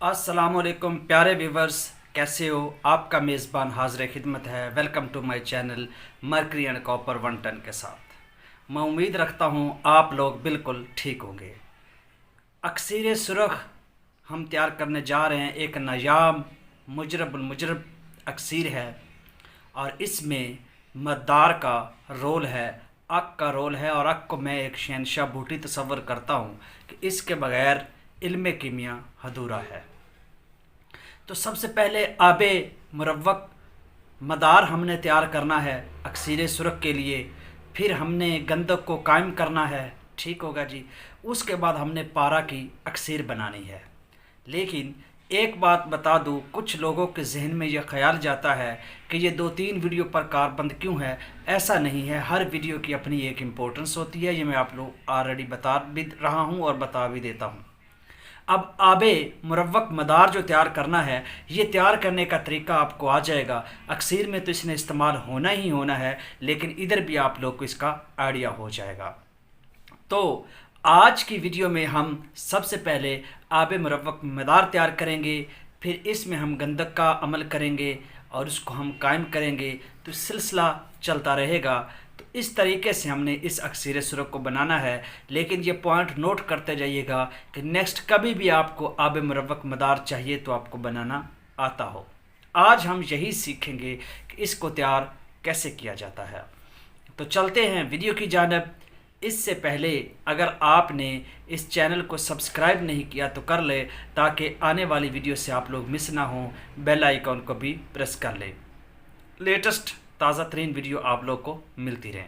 अस्सलाम वालेकुम प्यारे व्यूवर्स, कैसे हो। आपका मेज़बान हाज़िर खिदमत है। Welcome to my channel mercury and copper 110 के साथ। मैं उम्मीद रखता हूँ आप लोग बिल्कुल ठीक होंगे। अक्सीर सुरख हम तैयार करने जा रहे हैं। एक नायाब मुजरब अक्सीर है और इसमें मद्दार का रोल है, अक का रोल है। और अक को मैं एक शहनशाह बूटी तस्वर करता हूँ कि इसके बगैर इल्म कीमिया अधूरा है। तो सबसे पहले आबे मुरव्वक मदार हमने तैयार करना है अक्सीर सुरख के लिए। फिर हमने गंधक को कायम करना है, ठीक होगा जी। उसके बाद हमने पारा की अक्सीर बनानी है। लेकिन एक बात बता दूँ, कुछ लोगों के जहन में यह ख्याल जाता है कि ये 2-3 वीडियो पर कारबंद क्यों है। ऐसा नहीं है, हर वीडियो की अपनी एक इम्पोर्टेंस होती है। ये मैं आप लोग ऑलरेडी बता भी रहा हूँ और बता भी देता हूँ। अब आबे मुरव्वक मदार जो तैयार करना है, ये तैयार करने का तरीका आपको आ जाएगा। अक्सीर में तो इसने इस्तेमाल होना ही होना है, लेकिन इधर भी आप लोग को इसका आइडिया हो जाएगा। तो आज की वीडियो में हम सबसे पहले आबे मुरव्वक मदार तैयार करेंगे, फिर इसमें हम गंधक का अमल करेंगे और उसको हम कायम करेंगे। तो सिलसिला चलता रहेगा। तो इस तरीके से हमने इस अक्सीर सुरख को बनाना है। लेकिन ये पॉइंट नोट करते जाइएगा कि नेक्स्ट कभी भी आपको आब मुरव्वक मदार चाहिए तो आपको बनाना आता हो। आज हम यही सीखेंगे कि इसको तैयार कैसे किया जाता है। तो चलते हैं वीडियो की जानिब। इससे पहले अगर आपने इस चैनल को सब्सक्राइब नहीं किया तो कर ले, ताकि आने वाली वीडियो से आप लोग मिस ना हो। बेल आइकॉन को भी प्रेस कर ले, लेटेस्ट ताज़ा तरीन वीडियो आप लोग को मिलती रहे।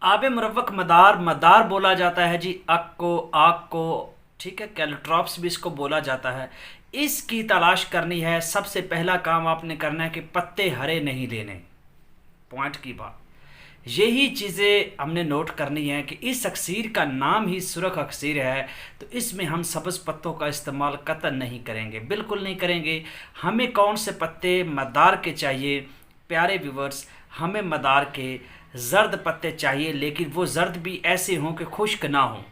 आबे मुरव्वक मदार बोला जाता है जी अक को, आक को, ठीक है। कैलोट्रॉप्स भी इसको बोला जाता है। इसकी तलाश करनी है। सबसे पहला काम आपने करना है कि पत्ते हरे नहीं लेने। पॉइंट की बात यही चीज़ें हमने नोट करनी है कि इस अक्सीर का नाम ही सुरख अक्सीर है, तो इसमें हम सब्ज़ पत्तों का इस्तेमाल कतई नहीं करेंगे, बिल्कुल नहीं करेंगे। हमें कौन से पत्ते मदार के चाहिए प्यारे व्यूवर्स? हमें मदार के ज़र्द पत्ते चाहिए, लेकिन वो ज़र्द भी ऐसे हों कि खुश्क ना हों।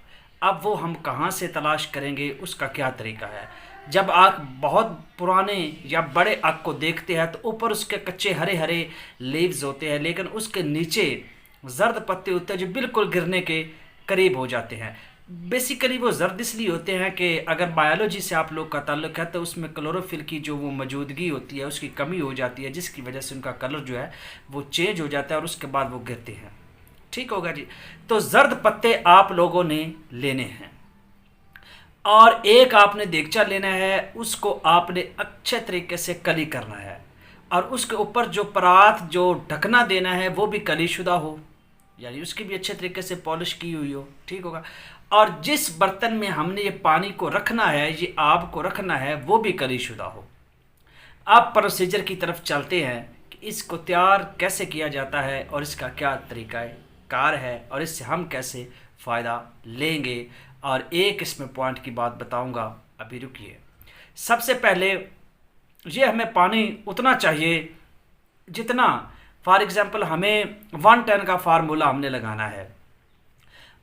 अब वो हम कहाँ से तलाश करेंगे, उसका क्या तरीका है? जब आप बहुत पुराने या बड़े आक को देखते हैं तो ऊपर उसके कच्चे हरे हरे लीव्स होते हैं, लेकिन उसके नीचे जर्द पत्ते होते हैं जो बिल्कुल गिरने के करीब हो जाते हैं। बेसिकली वो जर्द इसलिए होते हैं कि अगर बायोलॉजी से आप लोग का ताल्लुक है तो उसमें क्लोरोफिल की जो वो मौजूदगी होती है उसकी कमी हो जाती है, जिसकी वजह से उनका कलर जो है वो चेंज हो जाता है और उसके बाद वो गिरते हैं, ठीक होगा जी। तो जर्द पत्ते आप लोगों ने लेने हैं और एक आपने देगचा लेना है, उसको आपने अच्छे तरीके से कली करना है और उसके ऊपर जो परात जो ढकना देना है वो भी कलीशुदा हो, यानी उसकी भी अच्छे तरीके से पॉलिश की हुई हो, ठीक होगा। और जिस बर्तन में हमने ये पानी को रखना है, ये आब को रखना है, वो भी कलीशुदा हो। अब प्रोसीजर की तरफ चलते हैं कि इसको तैयार कैसे किया जाता है और इसका क्या तरीका कार है और इससे हम कैसे फ़ायदा लेंगे। और एक इसमें पॉइंट की बात बताऊंगा, अभी रुकिए। सबसे पहले ये हमें पानी उतना चाहिए जितना, फॉर एग्ज़ाम्पल हमें 110 का फार्मूला हमने लगाना है।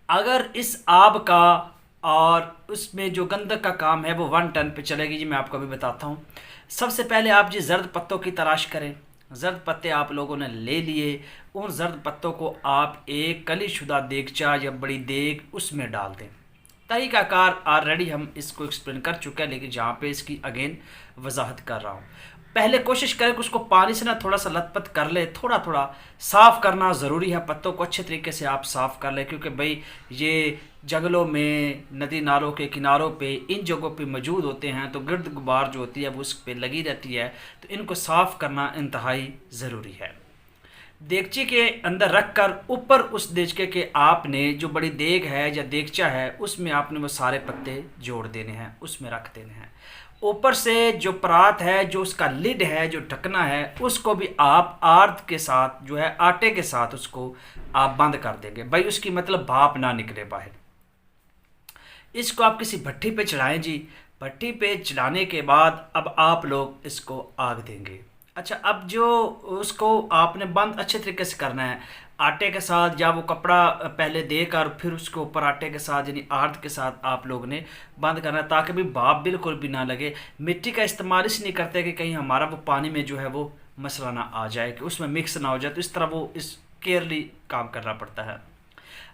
अगर इस आब का और उसमें जो गंधक का काम है वो 110 पे चलेगी जी। मैं आपको अभी बताता हूँ। सबसे पहले आप जी जर्द पत्तों की तलाश करें। जर्द पत्ते आप लोगों ने ले लिए। उन जर्द पत्तों को आप एक कलीशुदा देगचा या बड़ी देग उसमें डाल दें। तरीक़ाकार ऑलरेडी हम इसको एक्सप्लेन कर चुके हैं, लेकिन जहाँ पे इसकी अगेन वजाहत कर रहा हूँ। पहले कोशिश करें कि उसको पानी से ना थोड़ा सा लथपथ कर ले, थोड़ा थोड़ा साफ़ करना ज़रूरी है। पत्तों को अच्छे तरीके से आप साफ़ कर लें, क्योंकि भाई ये जंगलों में, नदी नालों के किनारों पे, इन जगहों पे मौजूद होते हैं, तो गिरद गुबार जो होती है वो उस पर लगी रहती है। तो इनको साफ़ करना इंतहाई ज़रूरी है। देगचे के अंदर रख कर ऊपर उस देगचे के आपने जो बड़ी देग है या देगचा है उसमें आपने वो सारे पत्ते जोड़ देने हैं, उसमें रख देने हैं। ऊपर से जो परात है, जो उसका लिड है, जो ढकना है, उसको भी आप आर्द के साथ जो है आटे के साथ उसको आप बंद कर देंगे। भाई उसकी मतलब भाप ना निकले बाहर। इसको आप किसी भट्टी पे चढ़ाएं जी। भट्टी पे चढ़ाने के बाद अब आप लोग इसको आग देंगे। अच्छा, अब जो उसको आपने बंद अच्छे तरीके से करना है। आटे के साथ या वो कपड़ा पहले देकर फिर उसके ऊपर आटे के साथ यानी आर्द के साथ आप लोगों ने बंद करना है, ताकि भी भाप बिल्कुल भी ना लगे। मिट्टी का इस्तेमाल इसलिए करते हैं कि कहीं हमारा वो पानी में जो है वो मसला ना आ जाए, कि उसमें मिक्स ना हो जाए, तो इस तरह वो इस केयरली काम करना पड़ता है।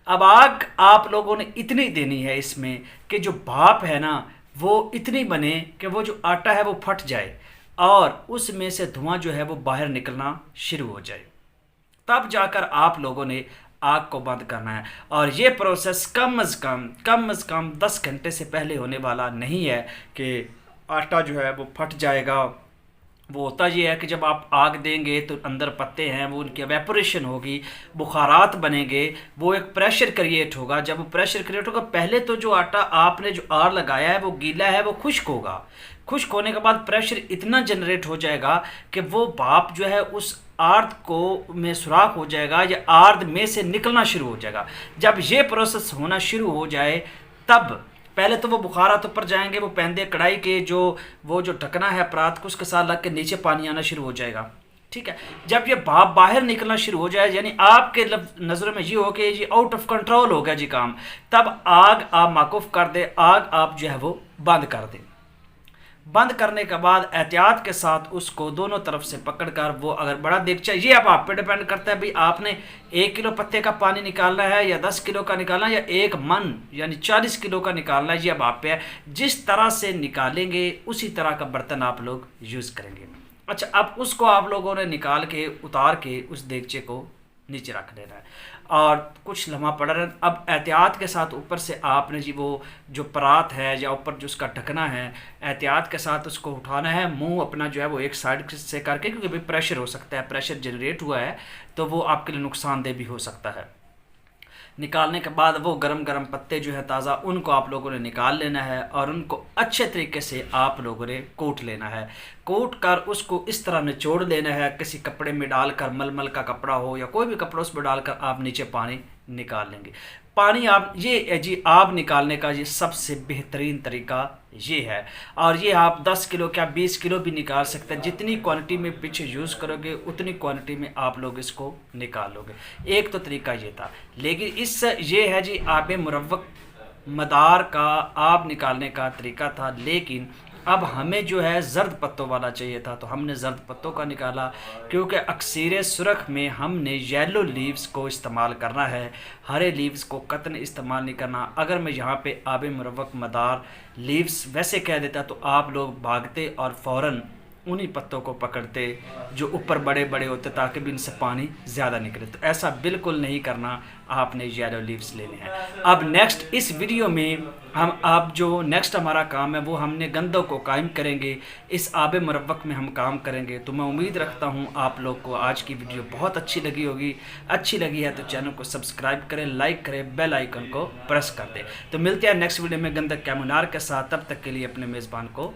अब आग आप लोगों ने इतनी देनी है इसमें कि जो भाप है ना वो इतनी बने कि वो जो आटा है वो फट जाए और उसमें से धुआं जो है वो बाहर निकलना शुरू हो जाए, तब जाकर आप लोगों ने आग को बंद करना है। और ये प्रोसेस कम अज़ कम 10 घंटे से पहले होने वाला नहीं है कि आटा जो है वो फट जाएगा। वो होता ये है कि जब आप आग देंगे तो अंदर पत्ते हैं वो उनकी एवेपोरेशन होगी, बुखारात बनेंगे, वो एक प्रेशर क्रिएट होगा। जब वो प्रेशर क्रिएट होगा, पहले तो जो आटा आपने जो आर लगाया है वो गीला है, वो खुश्क होगा। खुश्क होने के बाद प्रेशर इतना जनरेट हो जाएगा कि वो भाप जो है उस आर्द को में सुराख हो जाएगा या आर्द में से निकलना शुरू हो जाएगा। जब ये प्रोसेस होना शुरू हो जाए तब पहले तो वो बुखारात ऊपर जाएंगे, वो पहनदे कढ़ाई के वो जो ढकना है परात को उसके साथ लग के नीचे पानी आना शुरू हो जाएगा। ठीक है, जब ये भाप बाहर निकलना शुरू हो जाए, यानी आपके नज़रों में ये हो कि ये आउट ऑफ कंट्रोल हो गया जी काम, तब आग आप माकूफ कर दे, आग आप जो है वो बंद कर दें। बंद करने के बाद एहतियात के साथ उसको दोनों तरफ से पकड़कर, वो अगर बड़ा देगचा, ये अब आप पे डिपेंड करता है भाई आपने 1 किलो पत्ते का पानी निकालना है या 10 किलो का निकालना है या 1 मन यानी 40 किलो का निकालना है, ये अब आप पे है। जिस तरह से निकालेंगे उसी तरह का बर्तन आप लोग यूज़ करेंगे। अच्छा, अब उसको आप लोगों ने निकाल के उतार के उस देगचे को नीचे रख देना है और कुछ लम्हा पड़ा रहा। अब एहतियात के साथ ऊपर से आपने जी वो जो परात है या ऊपर जो उसका ढकना है, एहतियात के साथ उसको उठाना है, मुंह अपना जो है वो एक साइड से करके, क्योंकि भाई प्रेशर हो सकता है, प्रेशर जनरेट हुआ है तो वो आपके लिए नुकसानदेह भी हो सकता है। निकालने के बाद वो गरम गरम पत्ते जो है ताज़ा, उनको आप लोगों ने निकाल लेना है और उनको अच्छे तरीके से आप लोगों ने कूट लेना है। कूट कर उसको इस तरह निचोड़ लेना है, किसी कपड़े में डालकर, मलमल का कपड़ा हो या कोई भी कपड़ा उसमें डालकर आप नीचे पानी निकाल लेंगे। पानी आप ये जी आग निकालने का ये सबसे बेहतरीन तरीका ये है। और ये आप 10 किलो क्या 20 किलो भी निकाल सकते हैं, जितनी क्वांटिटी में पीछे यूज़ करोगे उतनी क्वांटिटी में आप लोग इसको निकाल लोगे। एक तो तरीका ये था, लेकिन इस ये है जी आब मुरव्वक मदार का आब निकालने का तरीका था, लेकिन अब हमें जो है ज़र्द पत्तों वाला चाहिए था तो हमने ज़र्द पत्तों का निकाला, क्योंकि अक्सर सुरख में हमने येलो लीव्स को इस्तेमाल करना है, हरे लीव्स को कतन इस्तेमाल नहीं करना। अगर मैं यहाँ पे आब मुरव्वक मदार लीव्स वैसे कह देता तो आप लोग भागते और फ़ौरन उन्हीं पत्तों को पकड़ते जो ऊपर बड़े बड़े होते, ताकि भी इनसे पानी ज़्यादा निकले। तो ऐसा बिल्कुल नहीं करना, आपने येलो लीव्स लेने हैं। अब नेक्स्ट इस वीडियो में हम अब जो नेक्स्ट हमारा काम है वो हमने गंदों को कायम करेंगे, इस आब मुरव्वक में हम काम करेंगे। तो मैं उम्मीद रखता हूँ आप लोग को आज की वीडियो बहुत अच्छी लगी होगी। अच्छी लगी है तो चैनल को सब्सक्राइब करें, लाइक करें, बेल आइकन को प्रेस कर दें। तो मिलते हैं नेक्स्ट वीडियो में गंदक कैमुनार के साथ, तब तक के लिए अपने मेज़बान को